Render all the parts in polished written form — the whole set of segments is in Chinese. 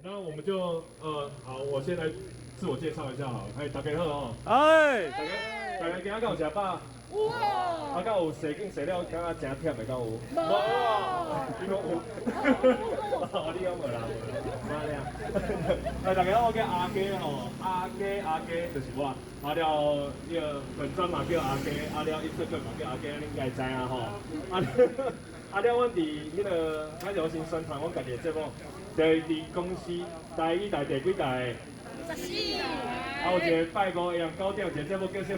那我们就好，我先来自我介绍一下好，大家好哦，大家今仔有食饱？有啊。敢有洗紧洗了，感觉真忝的，敢有？无。你讲有？你讲无啦，无啦。大家好，我叫阿家吼，阿家就是我。了，那个粉砖嘛叫阿家，了Instagram嘛叫阿家，你应该知啊吼。了，阮伫迄个海流行宣传阮家己的节目，就是伫公司第几代？14。有一个拜五下午9点，有一个节目叫什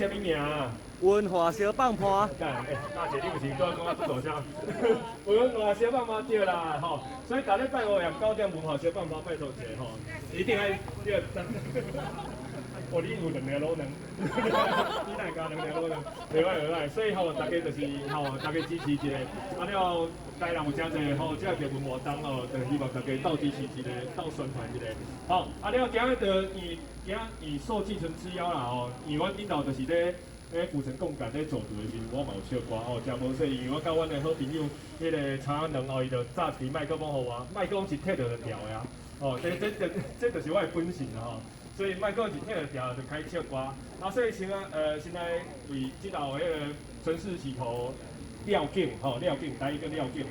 么名啊？文化小放破。大姐，你不是跟我讲不大声？文化小放破对啦，吼。所以大家拜五下午9点文化小放破拜托者吼，一定爱这个。哦，你有2个老人，你哪加2个老人？袂歹，所以大家就是大家支持一下。了，台南有真侪这个文活动哦，就希望大家斗支持一下，斗宣传一下。好，了，今日就以受寄存之邀啦哦，因为阮领导就是咧府城共感咧做图的时候，我嘛有唱歌哦，真无说，因为我甲阮的好朋友迄个长安人哦，伊就炸一支麦克风互我，麦克风是摕着调的啊，哦，这就是我的本性啦吼。所以麦克一听就调就开始唱歌，所以现在为这道迄个城市洗头廖景廖景第一个廖景，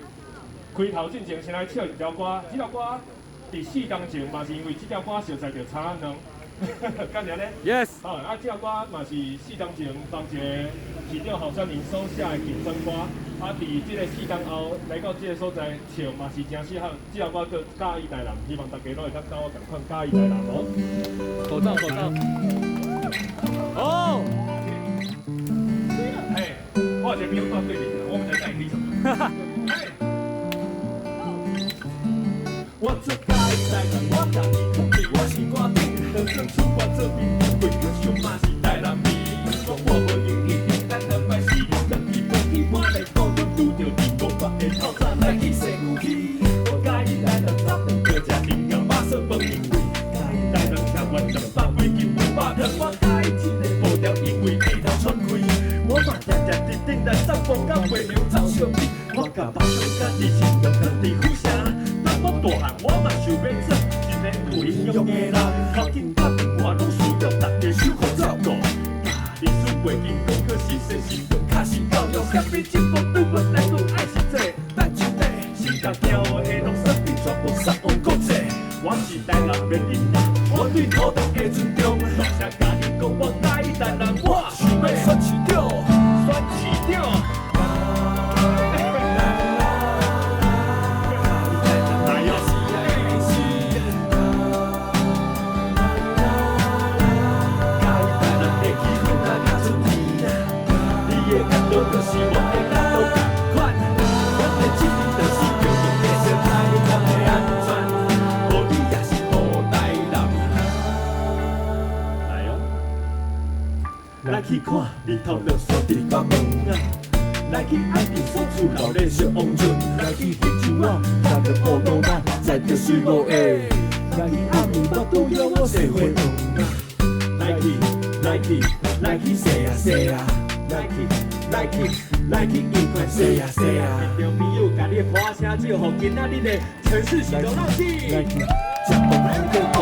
开头进前先来唱一条歌，这条歌伫4当前嘛是因为这条歌熟悉着长安人，干啥呢 ？Yes。这条歌嘛是4当前帮一个市长候选人手写的竞选歌，伫这个4当后来到这个所在唱嘛是真适合。这条歌叫《嘉义台南》，希望大家拢会当跟我同款嘉义台南哦。口罩。哦。我这边放对面，我们在带你什么？我做嘉义台南，我家己土地，我是我顶，人生出我这边，为着想嘛是台南味。我无用一定咱两摆是两起飞起，我来讲就拄着你无法的透早来去西牛去。我嘉义台南早顿叫食面条，马上饭因为嘉义台南吃完200几斤500条，我嘉义一个步调因为地头喘开。我嘛定定定来散步到月亮走小米，我甲目标甲你是用工地呼声。当我大汉，我嘛想要做一个有营养的人。靠近打电话拢需要大家手好照顾。历史背景讲可是身是用卡是教育，革命进步对我来讲爱是这咱一个时代行的黑龙生命全部送往国际。我是台南的囡仔，我对土地的尊重。多谢家己讲我嘉义台南，我想要选市长。来去看日头落山伫北门啊，来去爱伫所厝流咧小王村，来去翕相啊，踏着乌道板，载着水果下，来去暗暝北拄了我西花园啊，来去踅啊踅啊，来去愉快踅啊踅啊，听众朋友，甲你的歌声就互今仔日的城市是流浪起，来去吃饭来过歌。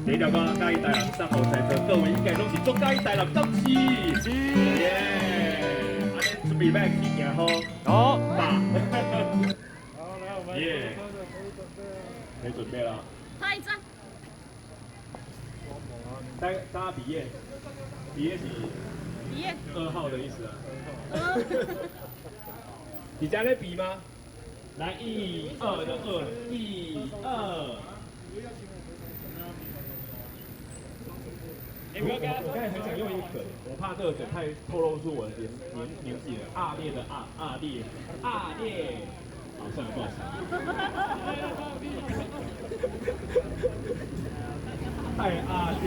这条歌嘉义台南3号赛车，各位应该拢是做嘉义台南敢是？是。耶！安尼准备要去行好。好。爸。好，来我们。耶。可以准备了。拍一张。大家比耶，比耶是2号的意思啊。你家在比吗？来，1、2的2，1、2。我刚才很想用一个梗，我怕这个梗太透露出我的年纪了。阿烈的阿烈，阿烈。好，算了，不好意思。太阿烈。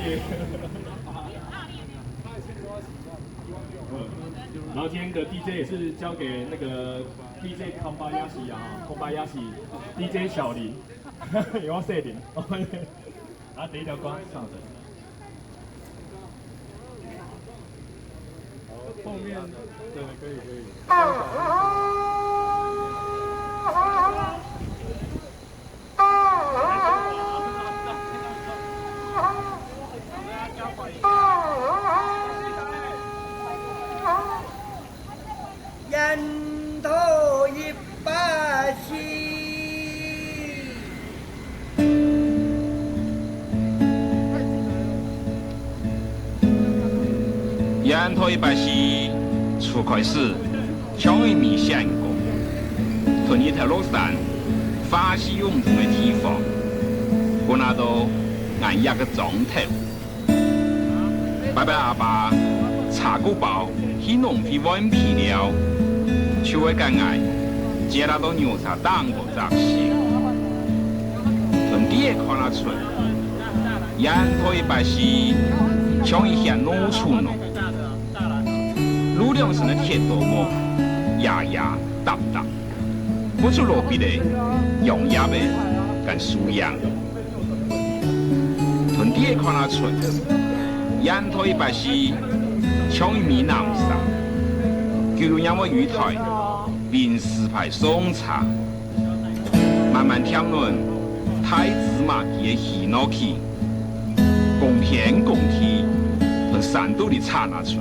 然后今天的 DJ 也是交给那个 DJ 康巴亚西啊，康巴亚西 DJ 小林，有我设定，啊，第一条歌上着。后面对，可以。人头一把戏，沿途一百是初开始，将于米线过，从一条路上，发现用途的地方，我那都按一个钟头，拜拜阿爸茶谷包去农皮碗皮了，就会干爱，接那到牛茶当个杂事，从第一看那出，沿途一百是将一些农村农。路两上的铁道木，压压搭搭，不出路边的用压的跟树样。屯地看那出，沿途一百是抢米南上，就让我鱼台并四排送茶，慢慢听论太子马的喜闹去，共天共地，和山都的茶那出。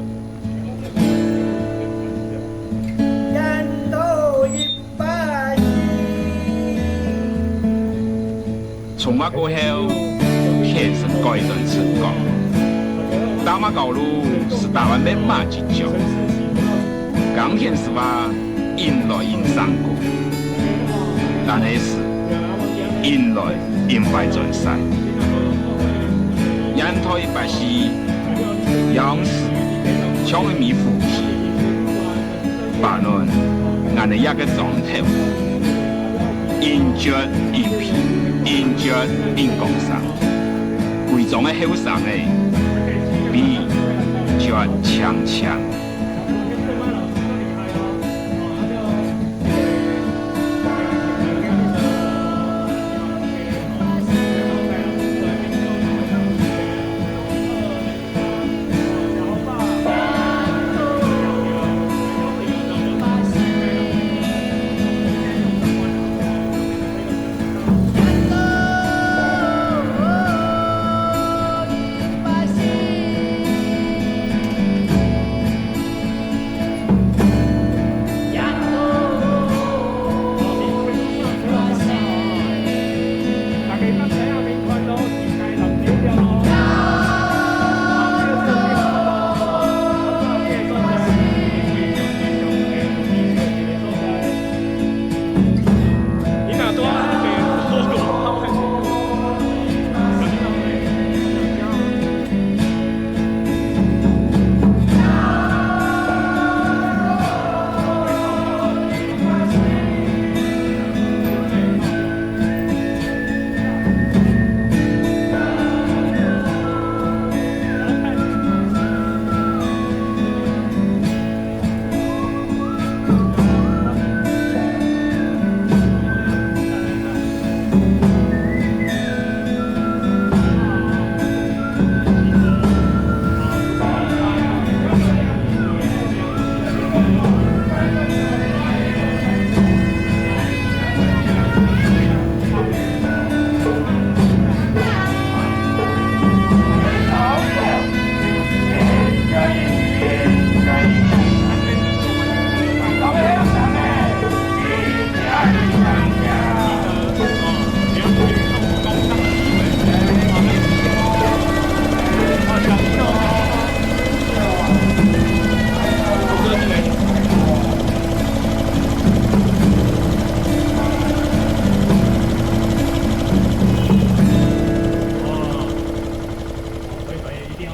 从马过后，天是改成出国，大马高路是台湾的马之角，钢铁是吧？引来引上过，但是引来引外转山，沿途一百是央视抢的米腐皮，把论俺的一个状态，引脚引皮。因着因工上，贵重的后上的，比脚强强。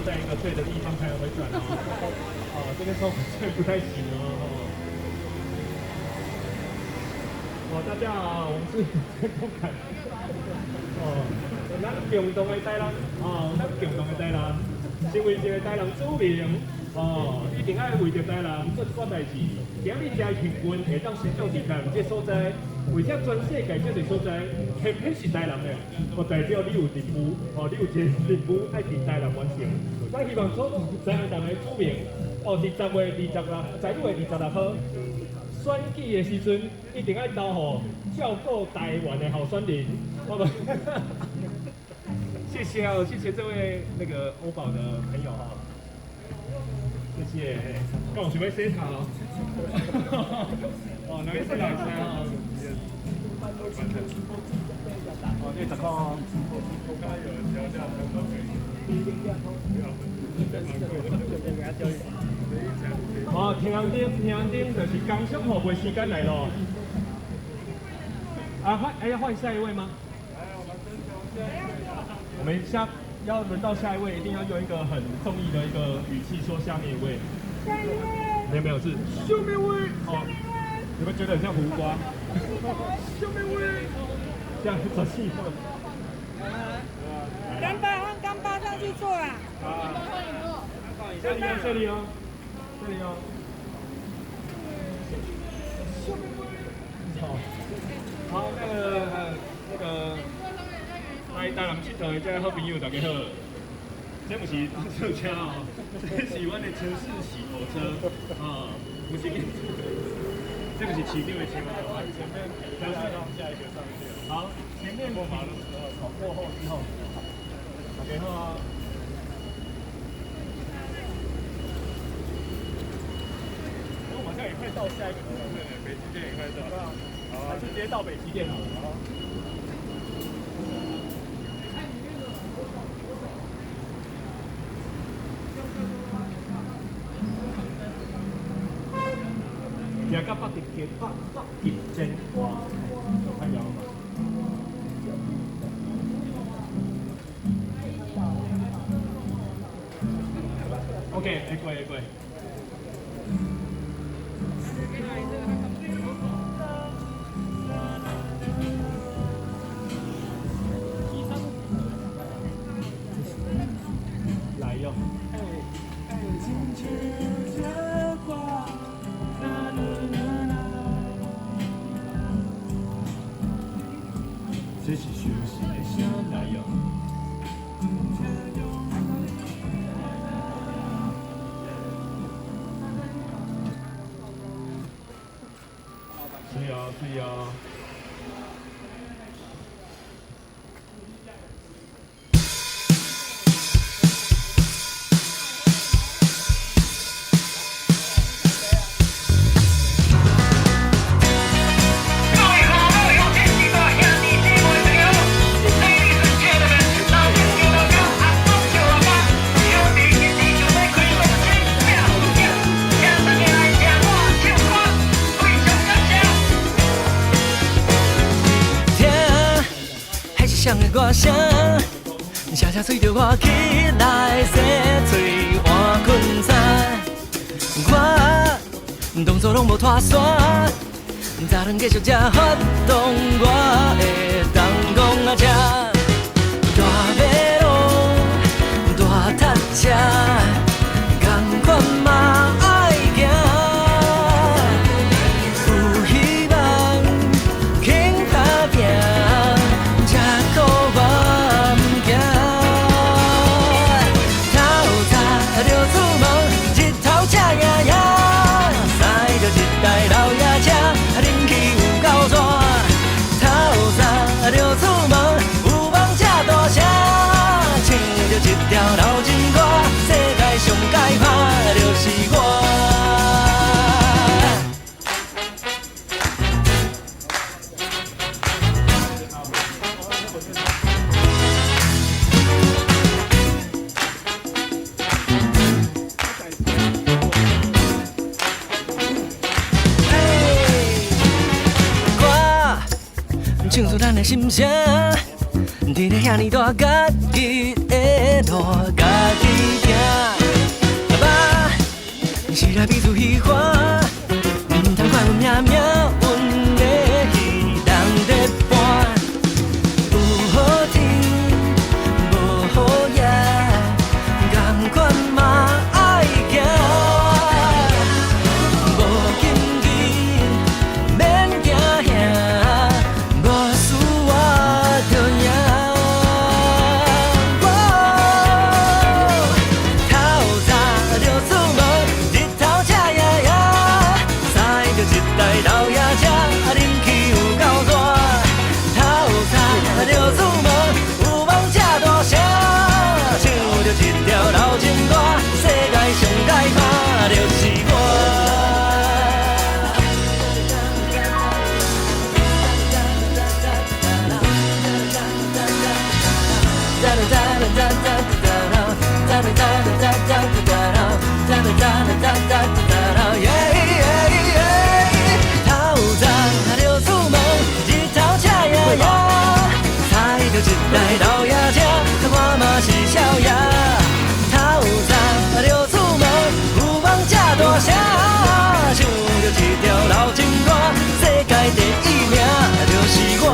在一个对的地方才会转哦。这边收这不太行哦。大家好，我们是天空凯。咱共同的台人，咱共同的台人，身为一个台人主名，一定爱为着台人做一寡代志。今日真幸运会当身上伫台湾这所在，为啥全世界这个所在，偏偏是台人的，就代表你有任务，你有一个任务爱伫台人完成。咱希望所在台的主名，伫10月26号选举的时阵，一定爱投予照顾台湾的候选人，好不？谢谢谢谢这位那个欧宝的朋友哈，谢谢。跟我准备 C 卡哦。哪位是老师啊？这10块哦。刚刚有人调价很多水。天安顶就是刚上好不时间来了。要换下一位吗？我们要轮到下一位，一定要用一个很中意的一个语气说下面一位。下一位。没有是下面一位。你们觉得很像胡瓜？下面一位。这样走气氛。干巴上去做啦。这里哦。好，那个。来台南佚佗的这些好朋友，大家好。这不是车车哦，这是阮的城市洗头车不是。这个是骑六的车嘛？前面下一个上去。好，前面过马路之后，过后之后，大家好。我好像也快到下一个了，对，北极店也快到了。好，还是直接到北极店好了。而家北極正哇，有朋友嘛？OK， 會過。來喲。这是休息的声来哟。是哦。歌声，声声催着我起来洗嘴换困餐。我动作拢无拖线，早顿继续吃发动，我会当讲啊吃。大马路，大踏车，同款嘛爱行。有希望，肯打拼。唱出咱的心声，伫咧遐尼大家己的路家己行。阿爸，是来彼此喜欢，唔通怪阮命命运的戏人在搬。有好天，无好夜，同款嘛爱行。无紧紧，免惊吓，无事我着赢。透早着出门，日头赤呀呀，驶着一台老爷车，人气有够大。透早着出门，有梦这大声，唱着一条老情歌，世界上解拍就是我。透早就出门，日头赤呀呀，踩着一台老爷车，我嘛是少爷。透早就出门，有梦这大声，唱着一条老情歌，世界第一名就是我。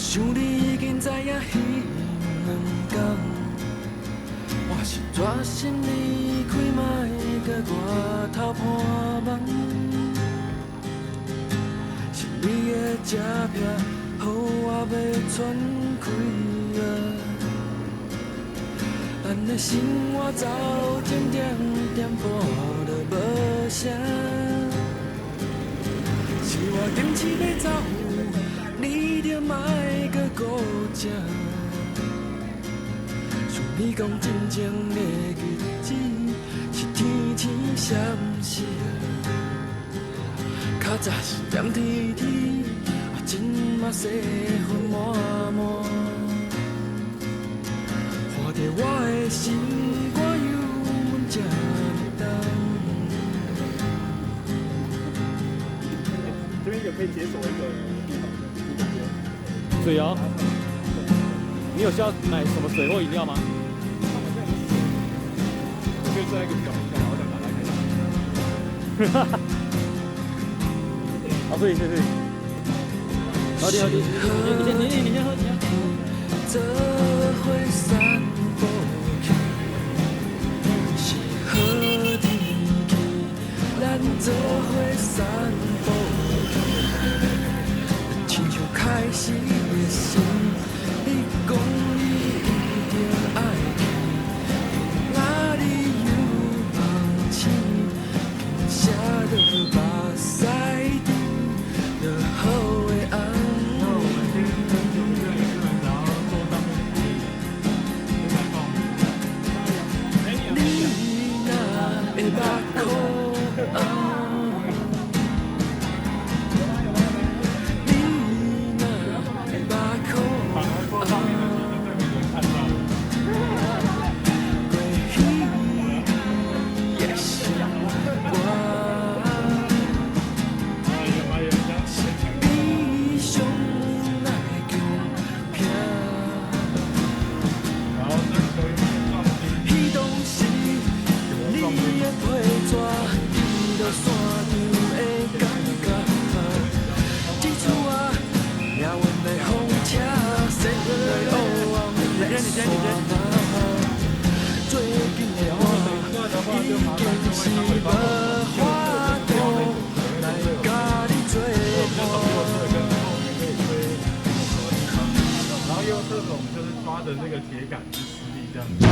想你已经知影彼两天，我是决心离开，莫甲我头破梦。是你的这片，予我要喘气啊！咱的生活走前点点步就无声，是我坚持要走。你着莫搁顾正，像你讲真正的日子是天天闪烁，较早是黏天天，今嘛细雨满满，看着我的心肝犹原这么重。这边有可以解锁一个地方。水哦，你有需要买什么水或饮料吗？我可以坐在一个角落，我想拿来看一下。哈哈。好，可以。好的。你先喝。做伙散步去，是好天气，咱做伙散步去，亲像开始的心，你讲你一定爱去，哪里有梦醒，写着目屎滴，就好的安慰。你若会目眶红，你若会目眶红，过去也是我，是你上来强拼。彼当时，用你的批纸，印着山场的感觉。这次啊，命运的风车，说来。利用这种就是抓的那个铁杆去施力这样子。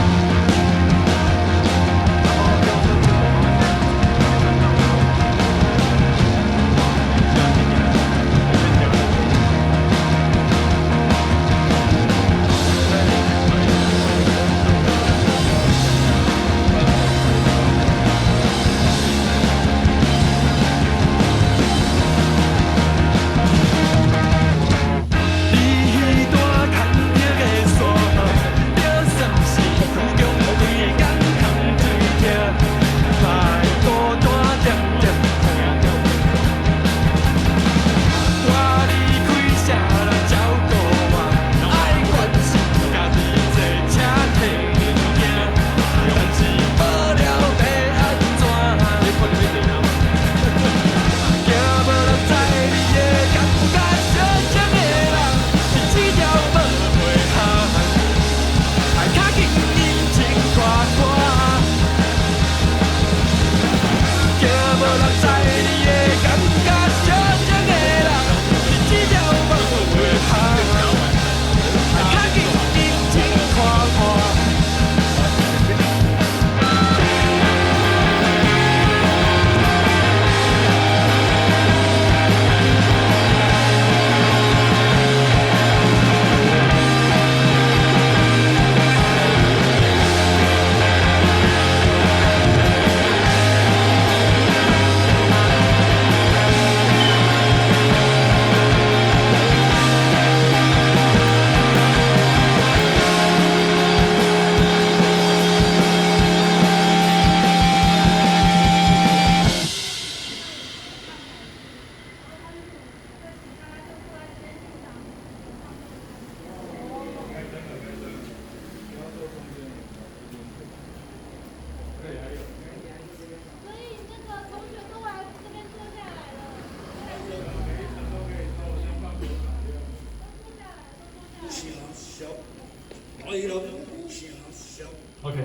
OK，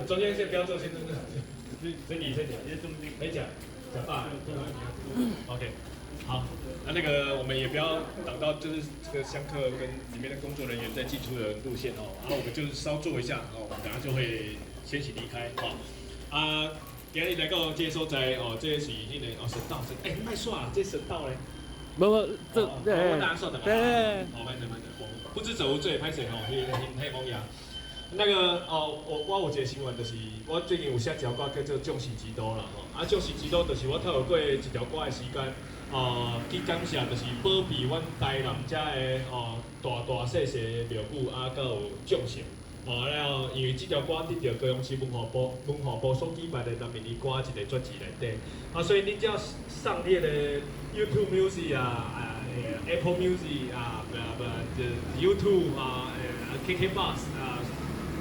中间先不要做，先真的，先你，没讲爸，OK， 好，那个我们也不要挡到，就是这个香客跟里面的工作人员在进出的路线哦，然后我们就是稍坐一下哦，我们等下就会先行离开哦。啊，今日来到这个所在哦，这是迄个哦神道，卖煞，这神道嘞。不，这我大家说的嘛，对，哦，慢点，不知者无罪，歹势吼，迄蒙呀。那个哦，我有一个新闻，就是我最近有写一条歌叫做《众神之都》啦吼，啊，《众神之都》就是我透过一条歌的时间，去感谢就是保庇阮台南遮的大细细的庙宇，啊，佮有众神。然后因为这条歌得到高雄市文化部所举办的南闽语歌一个专辑内底，所以你只要上列的 YouTube Music 啊，Apple Music 啊，YouTube 啊，KKBox 啊，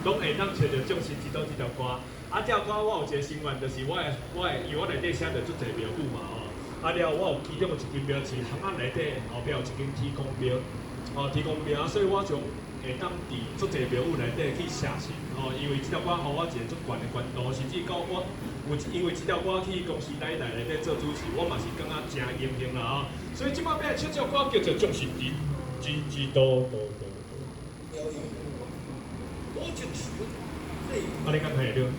拢会当找到《众神之都》这条歌。啊，这条歌我有一个心愿，就是因为我内底写着足侪庙宇嘛了后我有其中有一间庙是巷仔内底后壁有一间天公庙，天公庙，所以我从会当伫足侪庙宇内底去写信，因为这条歌互我一个足悬的关度，甚至到我有因为这条歌去公司内底做主持，我嘛是感觉真荣幸啦所以即摆要来唱这首歌叫做《众神之都》。啊，你敢听会着？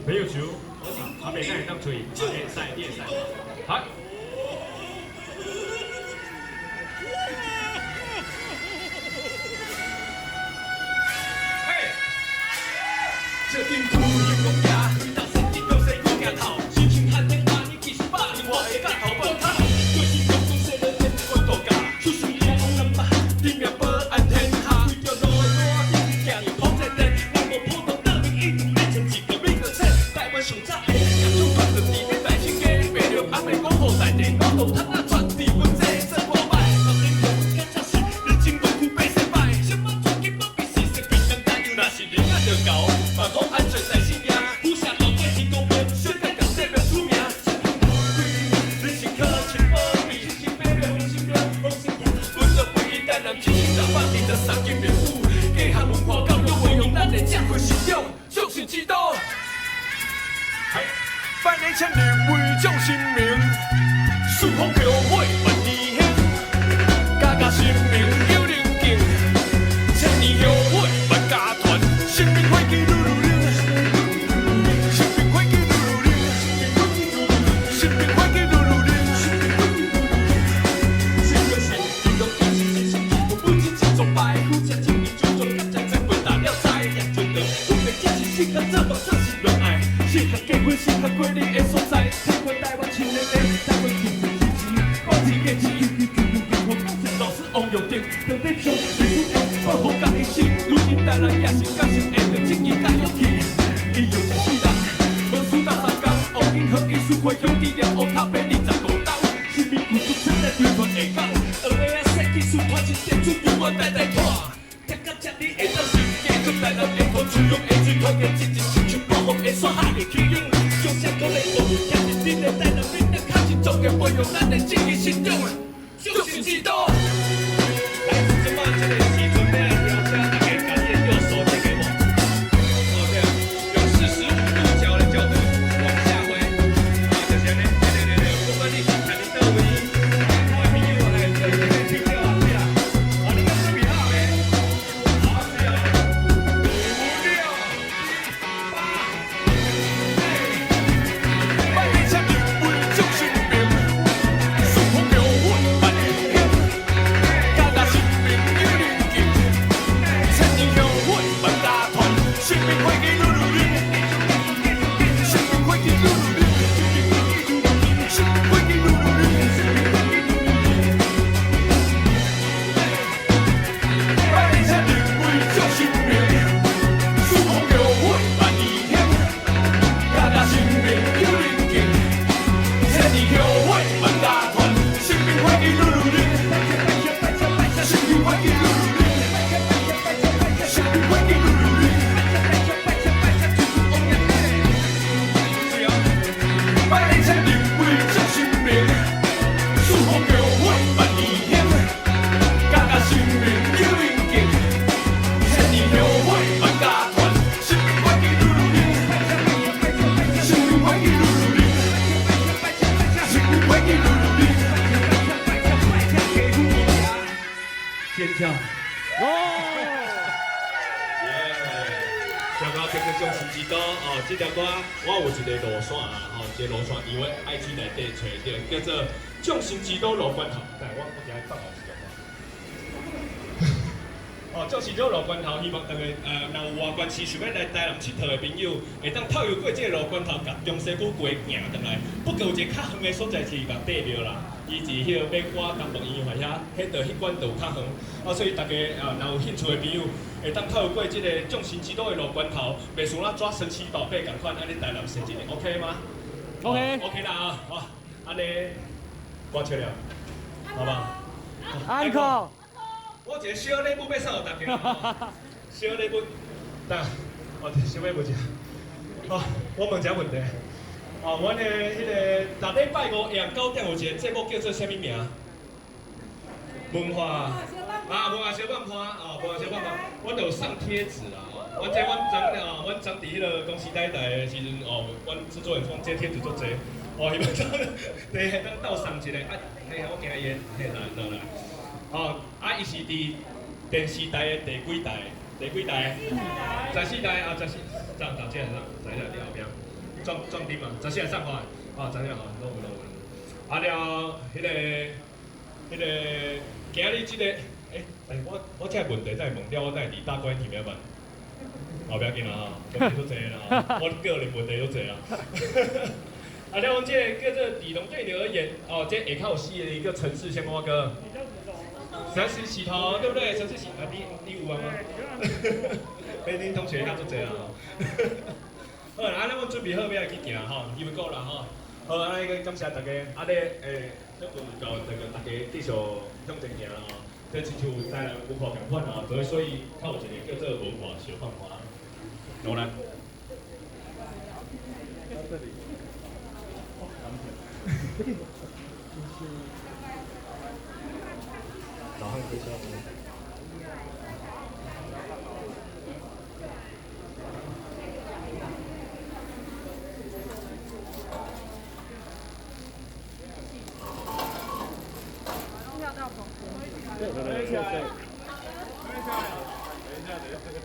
没有球，他每个人当吹，练赛，好。这顶土有公家，你当身体有谁讲镜头？心情喊天把你其实把你我会干头奔跑，对心中中谁的天关度假，出手也红人嘛，地面保安天下，为着路的路顶行，好在地，我无普通的民意，变成一个美国车，台湾上早的，主管着地面大清家，白了阿妹讲好在地，我动他那传递文字真破坏，我英雄更加是日进功夫被失败，什么专辑都比是是平常加油，那是人家就搞，把我安全。个请立位将新名，四方桥尾万里行，家家新名有人敬，千年后尾万家团，新民会记噜噜噜，新民会记噜噜噜，新民会记噜噜噜。新个新，运动一起新，我不仅仅崇拜，互相敬意注重，大家真会打了财，两觉得我们一起新个这么这是热爱，新个结婚，新个规律的所在，台湾台湾青年的台湾青年支持，我自己起，老师王永定，等待上艺术家，我好家的心，如今台湾也是感谢下着正义甲勇气，伊有一世人，无输到三江，王英和艺术会兄弟了，乌塔变25刀，新民故事出来对团下狗，学的啊设计师传一点出由我代代拖，吃到这里会当心，继续台南的土猪肉的水团结，一亲像保护的山海的起涌，向上高的路，也是你的台南民的较是重要，培养咱的正义信仰的，就是基督。来自这么这个时阵呢，要请大家感谢右手这个我，哦对啊，用45度角的角度往下挥，啊就是安尼，对，不管你是看你倒位，看朋友来这个手表啊，对啊，啊你们准备好没？好，是啊，5、6、8、7、万里千里为将新名，四方桥尾万里行，家家新名有人敬，千年后尾万家团，新民会记噜噜噜，新民会记噜噜噜，新民会记噜噜噜。万里千里为将新名，四方桥尾万里行，家家新名有人敬，千年后尾万家团，新民会记噜噜噜，新民会记噜噜噜，新民会记噜噜噜。万里千里为将新名，四方桥尾万里行，家家新名有人敬，千年后尾万家团，新民会记噜噜噜，新民会记噜噜噜，新民会记噜噜噜。尖叫！上到这个将士之岛哦，这条歌我有一个路线啊，吼，一个路线因为爱知内底找着，叫做将士之岛路关头。但我今日放后一条歌。哦，将士之岛路关头，希望大家若有外县市想要来台南佚佗的朋友，会当透过这个路关头，甲中西古街行转来。不过有一个较远的所在是目帝庙啦，伊是迄个美国东门医院遐，迄个迄管道较远。啊，所以大家若有兴趣的朋友，会当透过这个将士之岛的路关头，袂输咱抓神奇宝贝共款，安尼台南神一个 OK 吗 ？OK 啦啊，好，安尼歌曲了，好吧？安可。我一个小礼物要送给大家，小礼物，等，我小礼物一下。好，我问一个问题，阮的迄个逐礼拜5下午9点有一个节目叫做啥物名？文化文化小办花文化小办花，阮就有送贴纸啦。阮昨伫迄个公司台的时阵阮制作人讲这贴纸足济，希望第下当斗送一个我惊伊来。伊是伫电视台的第几台？14台14上10只上，11你后壁壮丁嘛，14来上好，14好，拢有。了，迄个今日即个，我这个问题再问了，我再伫大关题要问。不要紧啦问题都济啦我个人问题都济啦。了，阮这个叫做李龙对你而言，这下口有4个一个城市鲜花哥。城市洗头，对不对？城市洗你有啊吗？恁同学较足济啦。好啦，安尼阮准备好要来去行吼，因为够啦吼。好，安尼感谢大家，这份就大家继续向前行啦吼。这亲像台南文化共款啊，所以较有一个叫做文化小放花。罗兰。老汉推销。起来，飞起来，等一下，等一下。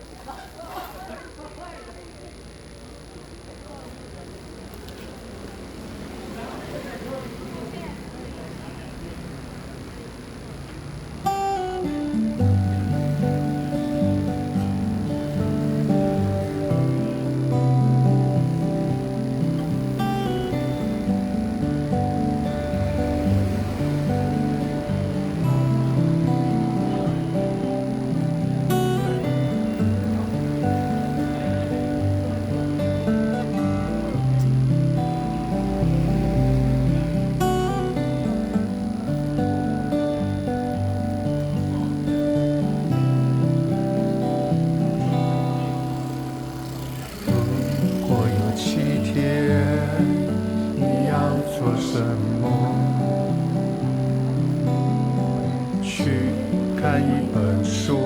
看一本书，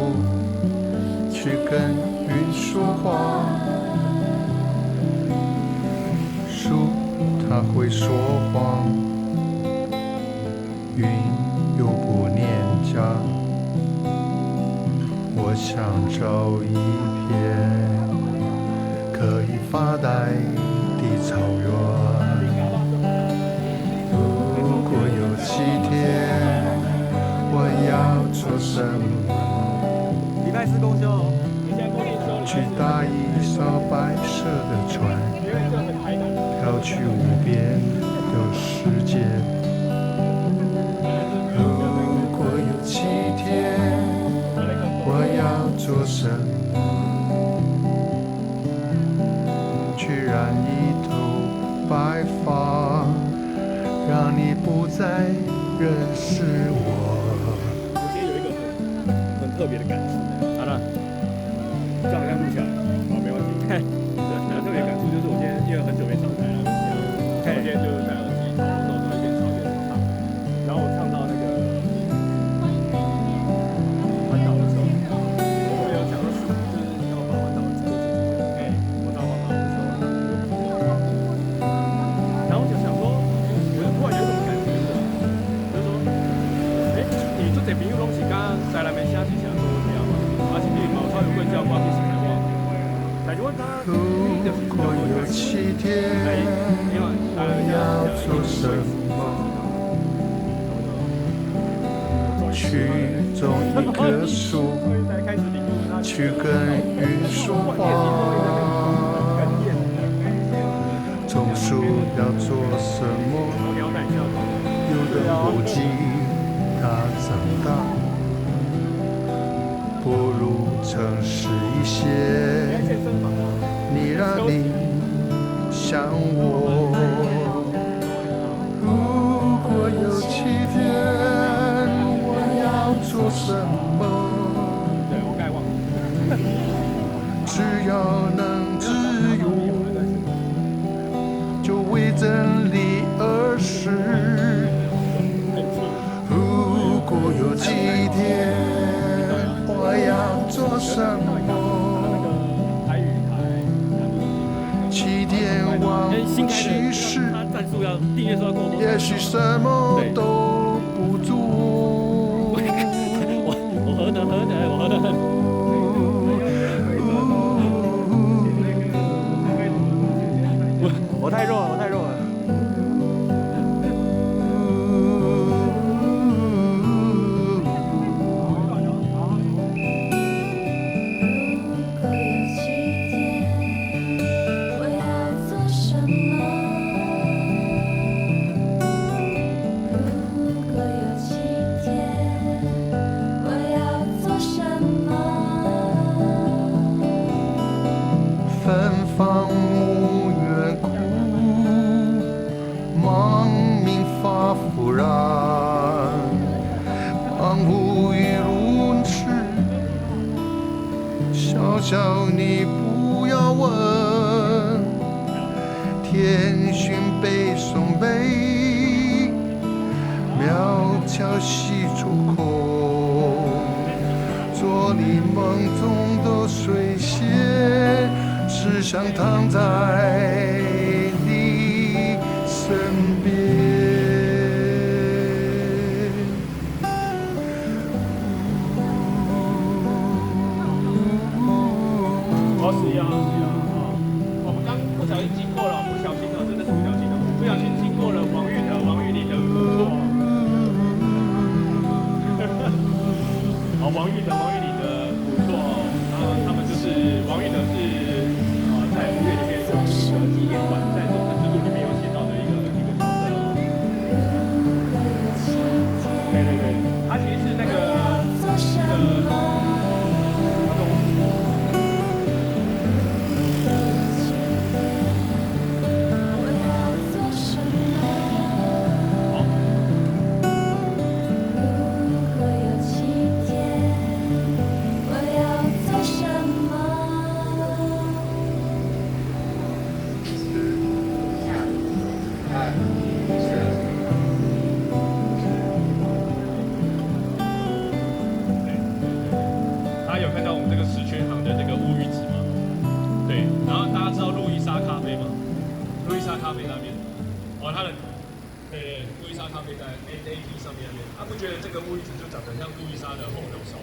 去跟云说话。书它会说谎，云又不念家。我想找一片可以发呆的草原。如果有几天我要做什么？礼拜四公休。去搭一艘白色的船，飘去无边的世界。如果有几天我要做什么？去染一头白发，让你不再认识我。我今天有一个很特别的感触。好了，这样好像录起来，好，没问题。很特别的感触就是我今天因为很久没上台了，我今天就是戴耳机，然后一边唱一边唱，然后我唱到那个环岛的时候，我没有讲到数，就是要把环岛的车子，我到环岛的时候，然后我就想说，我就突然有一种感觉，就是说，你做这朋友拢是敢在那边写字写做这样嘛，而且你毛超有棍教挂去写话，但是我刚刚如果有七天我要做什么？去种一棵树，去跟云说话。种树要做什么？有人不记它长大，不如诚实一些。你让你想我。如果有七天我要做什么？对我该忘了。只要能自由，就为真理而死。如果有几天我要做什么？七天忘其事，他战术要订阅数要够多。也许什么都不做。我何德何能？我何德何能？我太弱了，我太弱了。芬芳无缘苦，忙鬓发肤染，忙无语如痴。小小你不要问，天寻北宋北，庙桥西出空，做你梦中的水仙。只想躺在你身边。对，路易莎咖啡在 NAP 上面那边，不觉得这个屋子就长得像路易莎的后脑勺吗？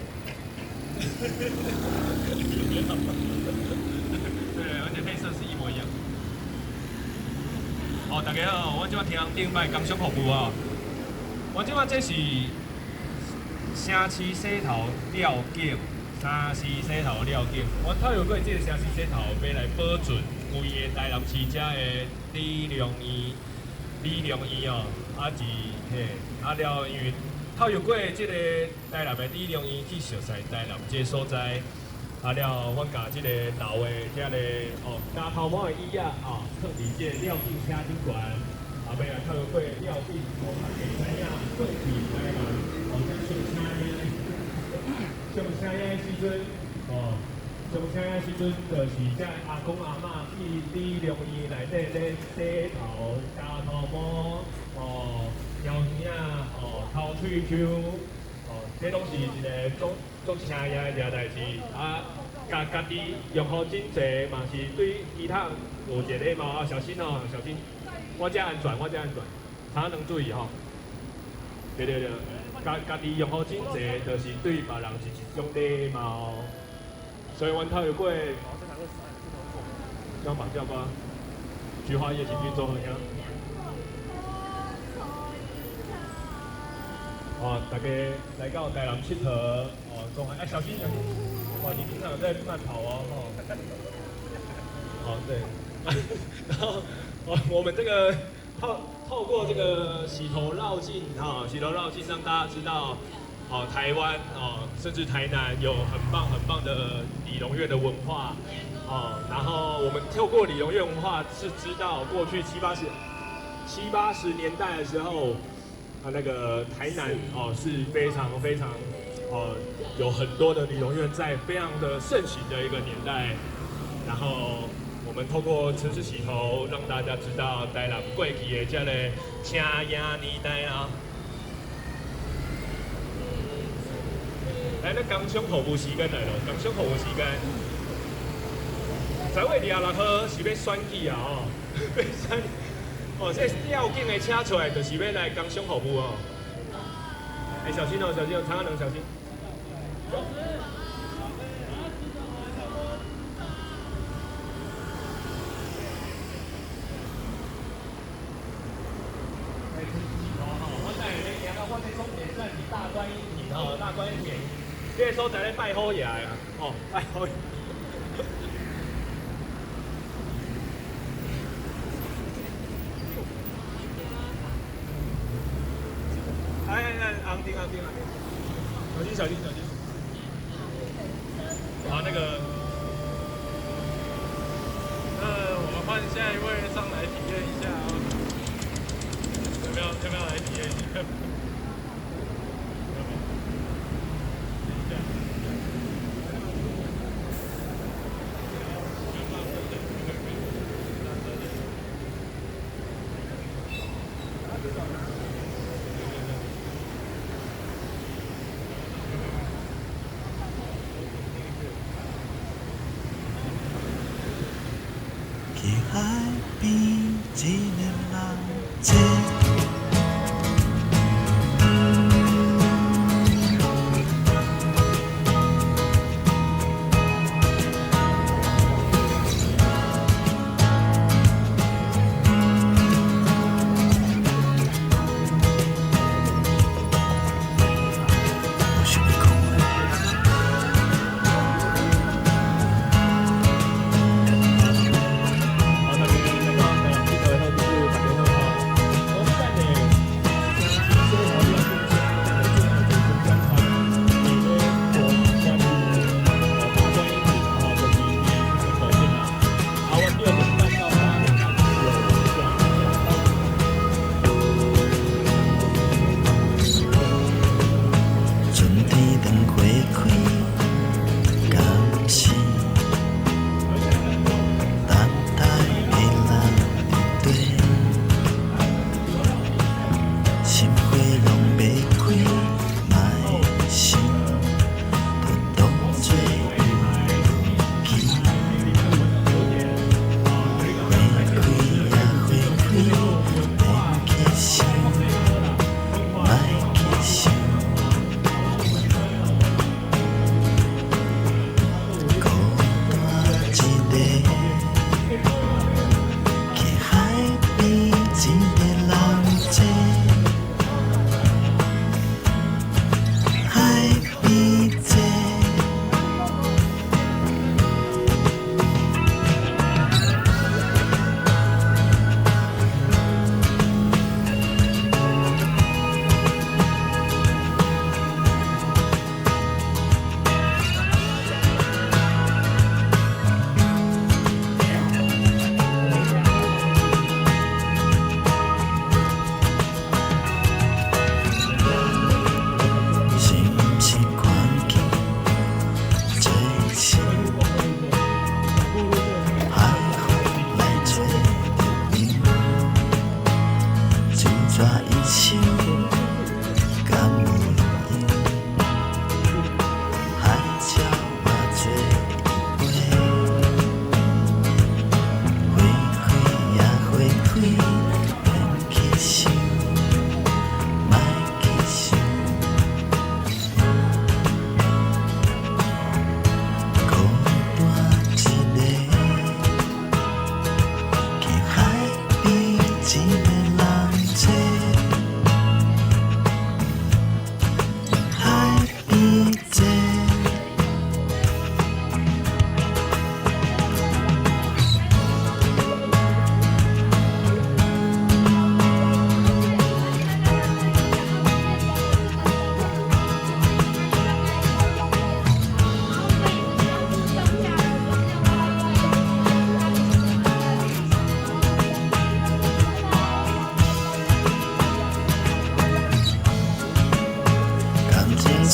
对，而且配色是一模一样。大家好，我即马听顶摆工商服务啊，我即马这是城市洗头料景，城市洗头料景。我透过这个城市洗头，要来保存规个台南市遮的理容院哦，了，因为透过这个台南的理容院去熟悉台南这个所在。了，阮甲即个老的遮个加头毛的椅啊，放伫即个料景车顶悬，后尾啊透过料景，大家知影过去台南上车的时阵，上车的时阵，就是遮阿公阿嬷去理容院内底咧洗头、加头毛、撩耳啊、头喙鬚，这拢是一个做车业的代志家己用好真济，嘛是对其他有一个礼貌小心哦，小心。我这安全，常能注意吼。对，家己用好真济，就是对别人是一种礼貌。所以阮透过香港叫吧，菊花夜行军综合乡。大家来到台南佚佗，小心！你平常有在慢跑哦，对，然后我们这个透过这个洗头绕境让大家知道，台湾甚至台南有很棒的理容院的文化，然后我们透过理容院文化是知道过去七八十年代的时候。那个台南是非常有很多的理容院在非常的盛行的一个年代，然后我们透过城市洗头让大家知道台南过去的这个车业年代啊。来，咱工商服务时间来咯，工商服务时间，10月26号是要选举啊这吊颈的车出来，就是要来工商服务哦。小心哦，长安人小心。我带你们行到我这终点站是大观音亭大观音亭，这个所在咧拜好爷啊，拜好爷。昂定，小心！那个，我们换下一位上来体验一下要不要来体验一下？海边一年人坐。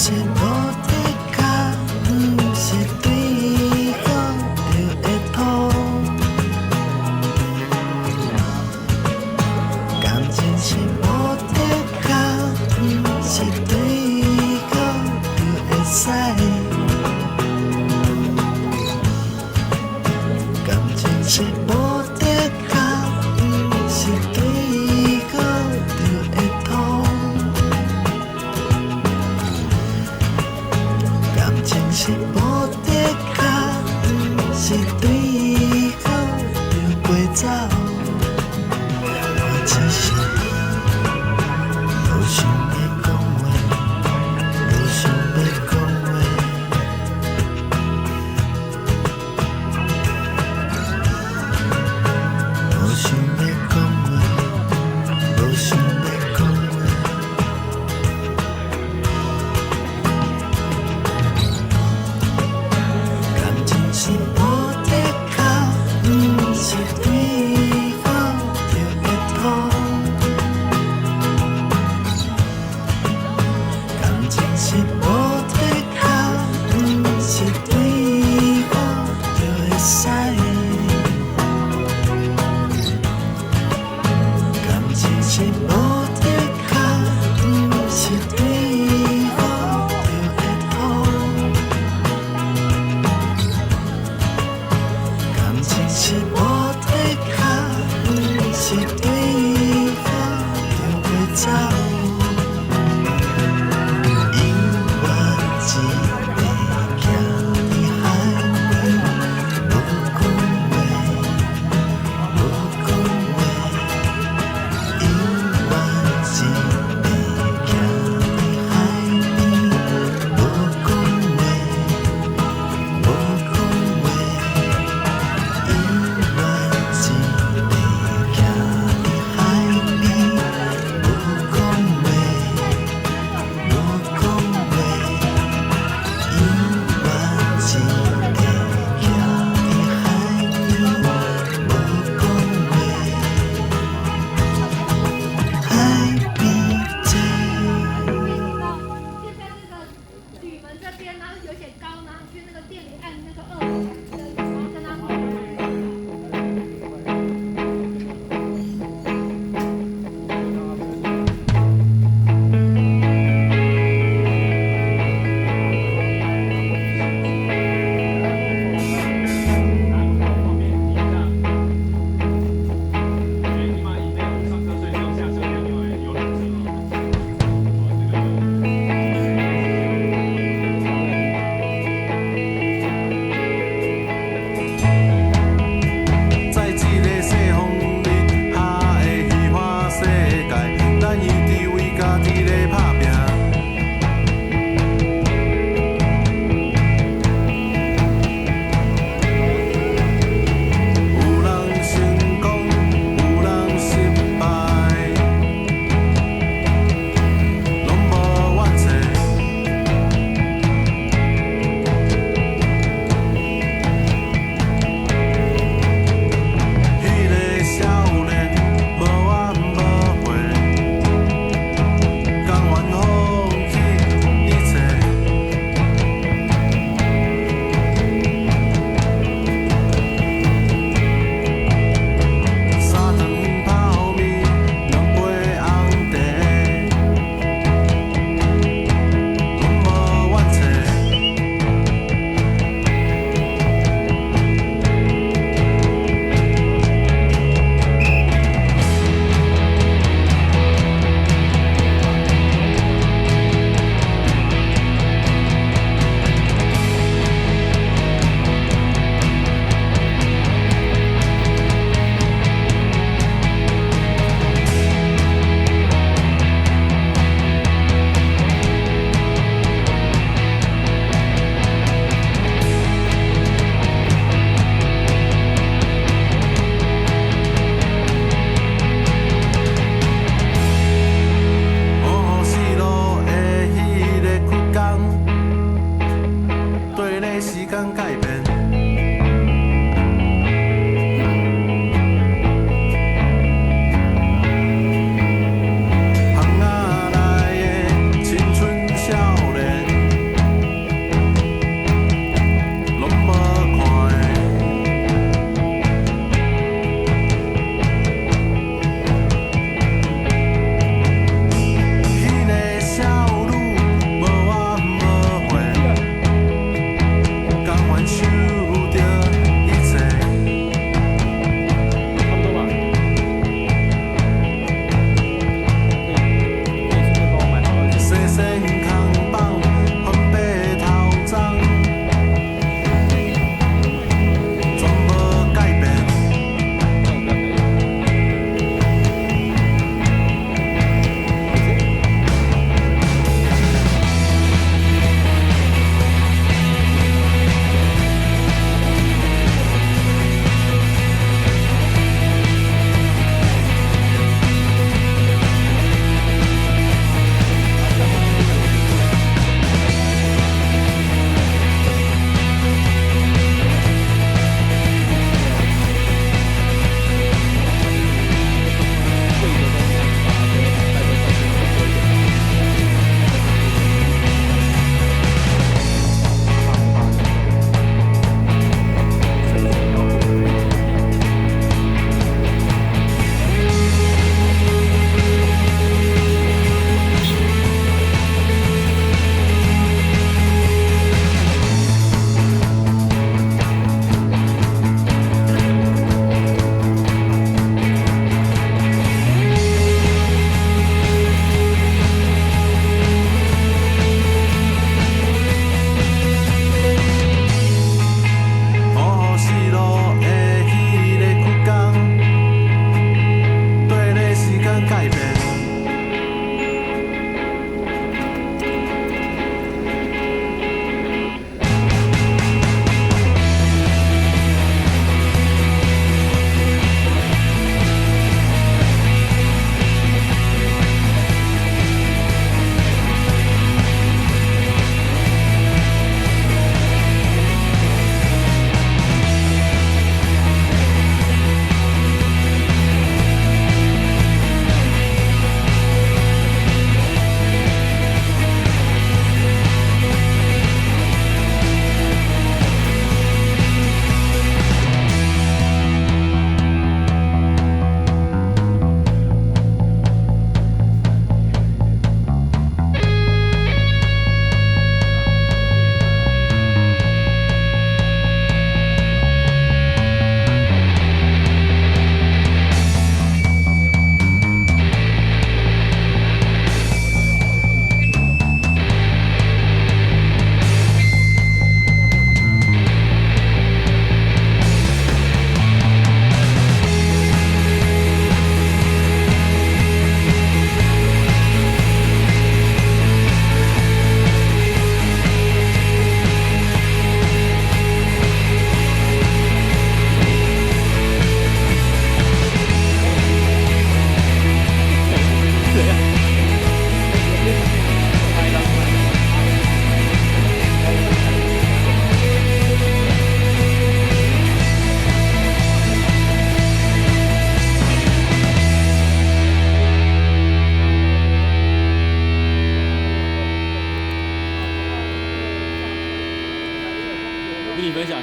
是无得靠，不是对好就会痛。感情是无得靠，不是对好就会使。感情是无得靠，不是对好就会痛。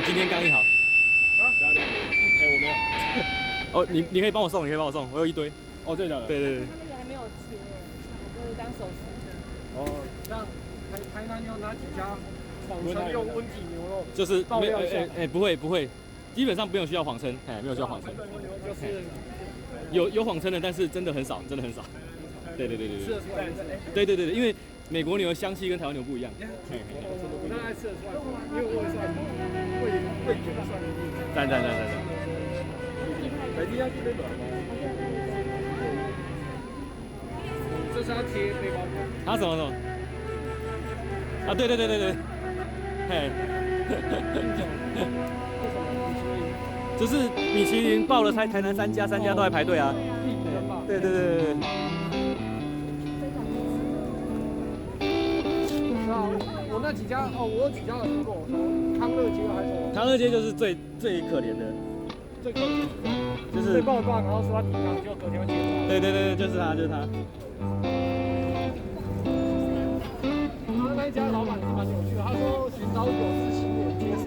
今天刚印好。加量。我没有。哦，你可以帮我送，我有一堆。哦，真的假的？对。那个还没有切，就是当首饰的。哦，像台南有哪几家谎称用温体牛肉？就是爆料一下不会，基本上不用需要谎称，没有需要谎称。就是有谎称的，但是真的很少。对。吃得出来。对，因为美国牛的香气跟台湾牛不一样。我大概吃得出来，因为我也算味觉算。赞。北京要去日本吗？这是要贴背包吗？啊什么？啊对，嘿，就是米其林报了台南3家都在排队啊。对。我那几家我有几家有听过，康乐街还是什么？康乐街就是最可怜的，最可怜就是被爆炸，然后说他抵抗，就隔天会接到。对，就是他。那一家老板是蛮有趣的，他说寻找有志青年接手。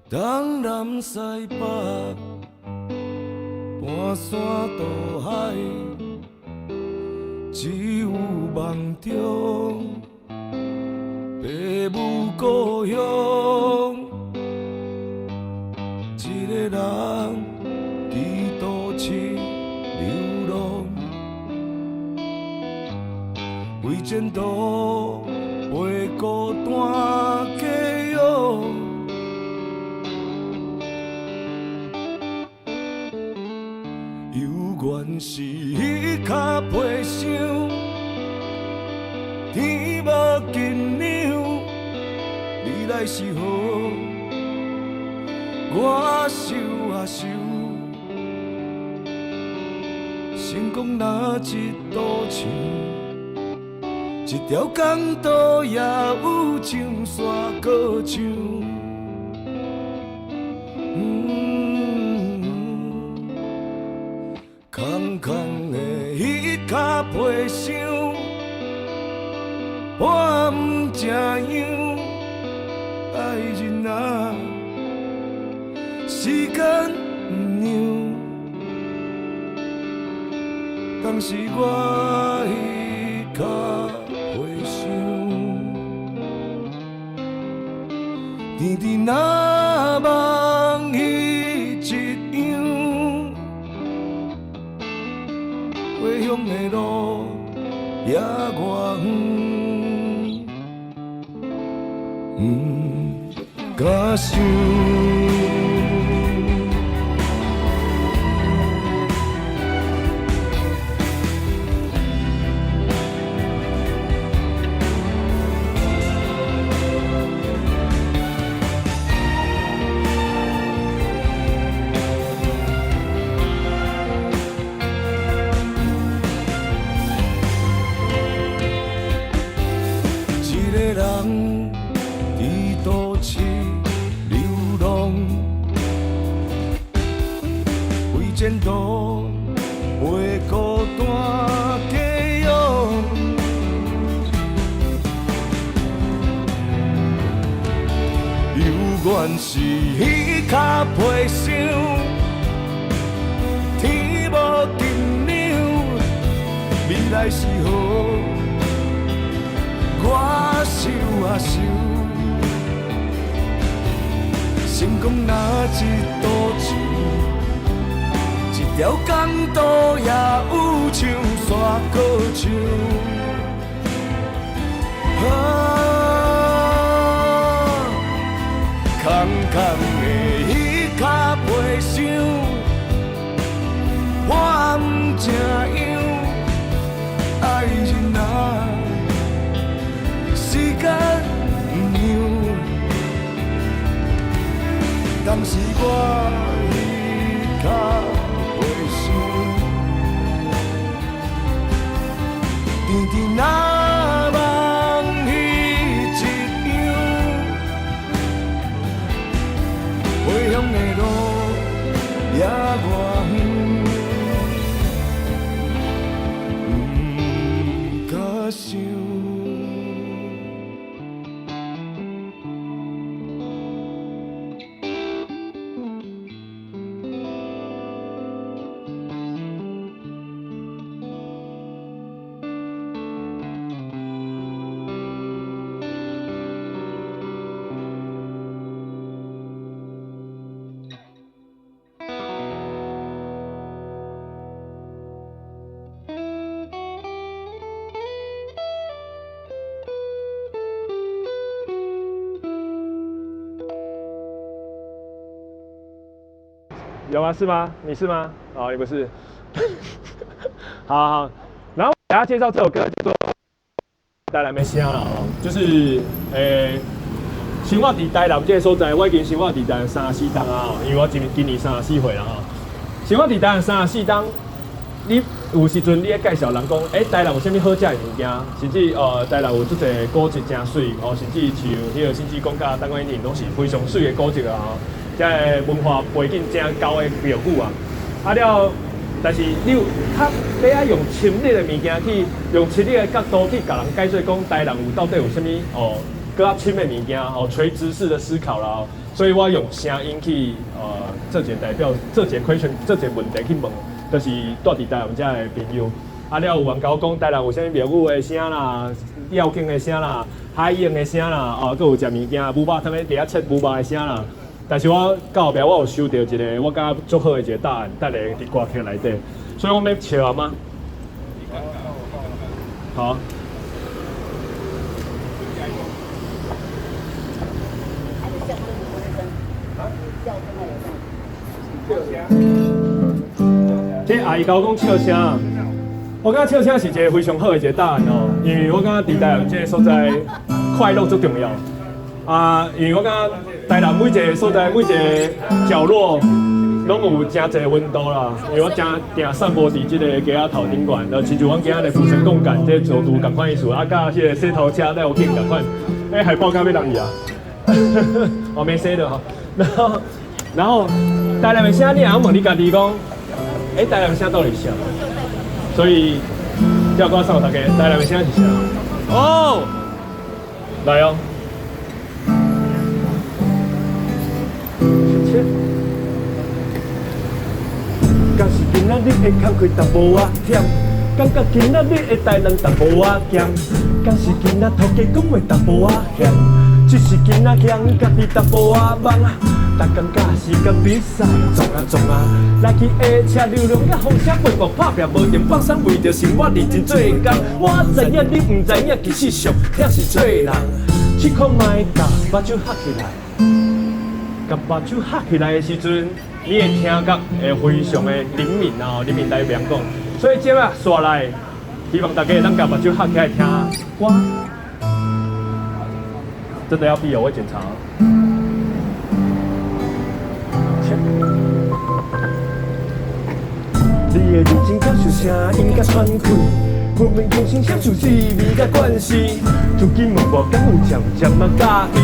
东南西北，半山渡海，只有梦中父母故乡。一个人在都市流浪，为前途陪孤单家养。有缘是彼脚背上，天无尽娘，你来是好，我受啊受。成功若一道唱，一条港道也有情线可唱。空空的彼脚背上，我不这样爱人啊，时间不让，当时我彼脚背上，甜甜那梦伊一样。回乡的路也远，敢想。前途陪孤单家养，有缘是彼脚背上，天无尽娘，未来是好，我受啊受。成功若一道唱。一条港道也有唱线可唱，空空的彼脚背上，我不这样爱人啊，时间不让，当时我彼脚。甜甜那梦伊一样，回乡的路也远，敢想。有吗？是吗？你是吗？哦，你不是。好，然后给大家介绍这首歌叫做《台南的声》啦，就是生活伫台南这个所在，我已经生活伫台南34冬啊，因为我今年34岁啦吼。生活伫台南34冬，你有时阵你咧介绍人讲，台南有啥物好食的物件，甚至台南有足侪古迹真水，甚至像迄个新之宫甲台湾人拢是非常水的古迹啊，即个文化背景真高的庙宇啊，了。但是你有要爱用深入的物件去，用深入的角度去甲人解说讲台南有到底有啥物更较深的物件垂直式的思考啦。所以我用声音去做一个代表，做一个 question， 做一个问题去问，就是住伫台南遮的朋友。了有人甲我讲台南有啥物庙宇的声啦、吊景的声啦、海鹰的声啦，佮有食物件、牛肉汤咧底下切牛肉的声啦。但是我到后壁我有收到一个我感觉足好的一个答案，等下伫歌曲内底，所以我要笑啊吗？好。这阿姨甲我讲笑声，我感觉笑声是一个非常好的一个答案哦，因为我感觉伫台南这个所在快乐最重要。因为我感觉台南每一个所在、每一个角落，拢有真侪温度啦。因为我正定散步伫即个街仔头顶管，然后亲像阮今仔日浮城共感，这走路共款意思，甲迄个洗头车在有劲共款，海报敢要落去啊？我没洗的哈。然后台南的声，你若问你家己讲，台南的声到底是啥？所以要我送大家，台南的声是啥？哦，来哦。敢是今仔日的工课淡薄仔忝，感觉今仔日的台南淡薄仔咸，敢是今仔头家讲话淡薄仔咸，只是今仔嫌家己淡薄仔忙啊。逐工假时间比赛，撞啊！来去下车流量甲风车飞步拍拼，无用放松，为着生活认真做工。我知影你毋知影，其实上疼是做人。去看卖甲目睭合起来，甲目睭合起来的时阵，你的听觉会非常的灵敏啊，灵敏来讲讲。所以接下来，希望大家能甲目睭合起来听歌。真的要闭哦，我检查。你的认真感受声音甲喘气，分分钟声享受滋味甲关系。如今问我敢有渐渐啊介意，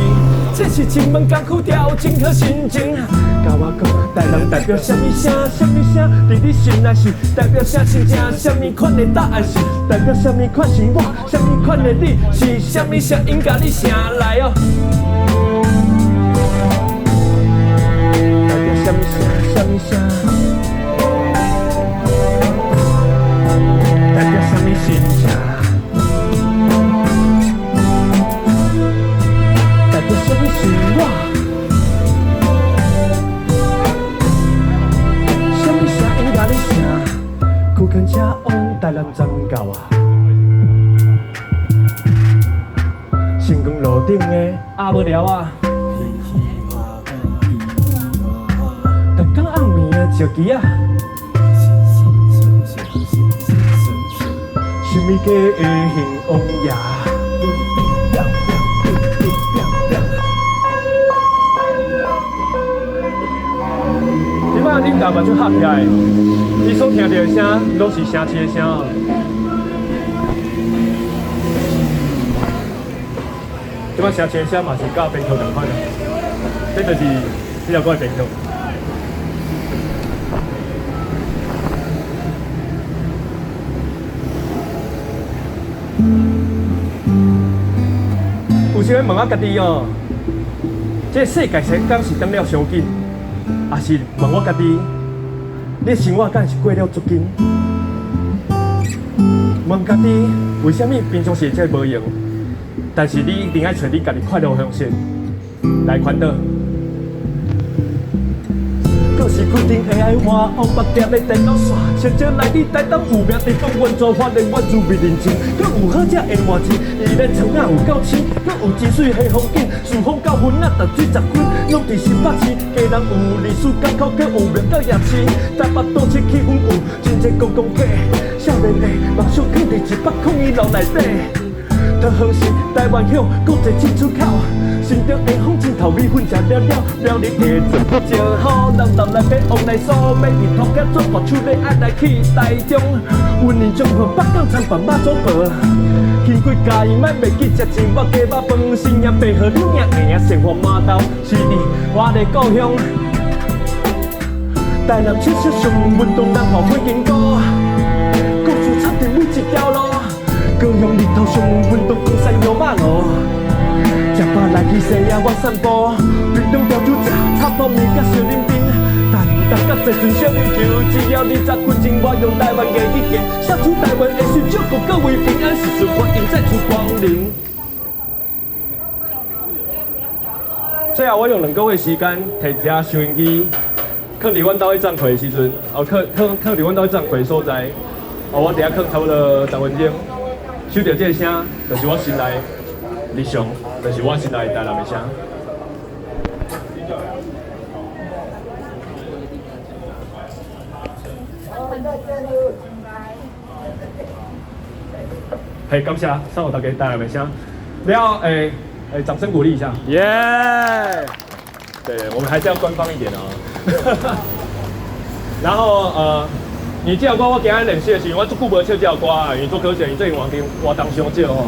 这是千万艰苦调整好心情。甲我讲，台南代表什么声？什么声？伫你心内是代表啥心情？什么款的答案是代表什么款是我？什么款的你是什么声音？甲你声来哦？代表什么声？什么声？代表什么心情？代表什么是我？什么声音甲你声？区间车往台南站到啊！成功路顶的阿无聊啊！逐天暗暝的石机啊！什么家的兴旺呀？即摆恁大目睭合起来，你所听到的声，拢是城市的声哦。即摆城市的声嘛是甲编曲同款的，这就是这条歌的编曲。有时阵问我家己哦，这世界时间是等了伤紧，还是问我家己，你生活敢是过了足紧？问家己，为什么平常时这无用？但是你一定要找你家己快乐的方式来烦恼。搁可是规定会爱换，往北店的电脑线，亲像来你台东有名地方，原作发现我自未认真，搁有好食的麻糍，伊连肠仔有够鲜，搁有真水的风景，顺风到云仔淡水10分，拢伫新北市，家人有历史港口，搁有名到夜市，台北都市气氛有真济公共客，少年的梦想藏伫100控伊楼内底。桃园市台湾乡，国际进出口，新竹的风真头米粉食了了，苗栗的真不真好，人南来北往内所，每日头家做博手咧爱来去台中，云林中和北港餐饭马祖婆，轻轨嘉义莫袂记食一碗鸡肉饭，新营白河柳营硬生活码头，是伫我的故乡。台南七色上运动人跑会经过，故事插伫每一条路。高雄日头上运动高山摇马路，食饱来去西野我散步，运动调酒食，插泡面甲小冷冰，但甲这阵小琉球，只要20分钟，我用台湾的语言，写出台湾的诗，祝福各位平安，时时欢迎再次光临。最后我用2个月时间，摕只收音机，放伫阮兜去站柜的时阵，放伫阮兜去站柜所在，我伫遐放差不多10分钟。收到这个声，就是我心内日常，就是我心内台南的声。嘿，感谢，送我大家台南的声。了，掌声鼓励一下，耶！对，我们还是要官方一点啊。然后你这首歌我今日练习的时候，我足久无唱这首歌啊，因为足可惜，伊最近活动伤少吼，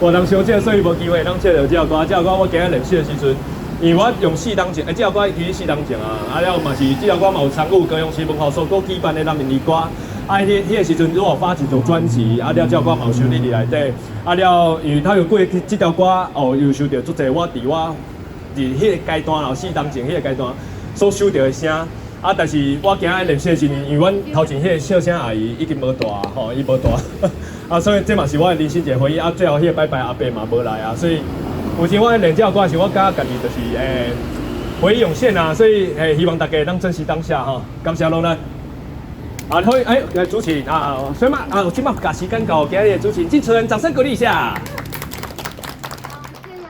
活动伤少，所以无机会当唱到这首歌。这首歌我今日练习的时阵，因为我用4档前，这首歌其实4档前啊，了嘛是这首歌嘛有参与高雄市文化所举举办的男民儿歌，迄个时阵我有发一张专辑，了这首歌嘛有收入伫内底，了因为他有过这条歌又收到足侪我伫迄个阶段4档前迄个阶段所收到的声。但是我今日练习的时阵，因为阮头前迄个小声阿姨已经无大吼，伊无大，所以这嘛是我的人生一个回忆。最后迄个拜拜阿伯嘛无来啊，所以有时我练这首歌时，我感觉家己就是回忆涌现啊，所以希望大家能珍惜当下哈，感谢拢咱。可以主持人所以嘛我今嘛把时间到今日的主持人金纯，掌声鼓励一下。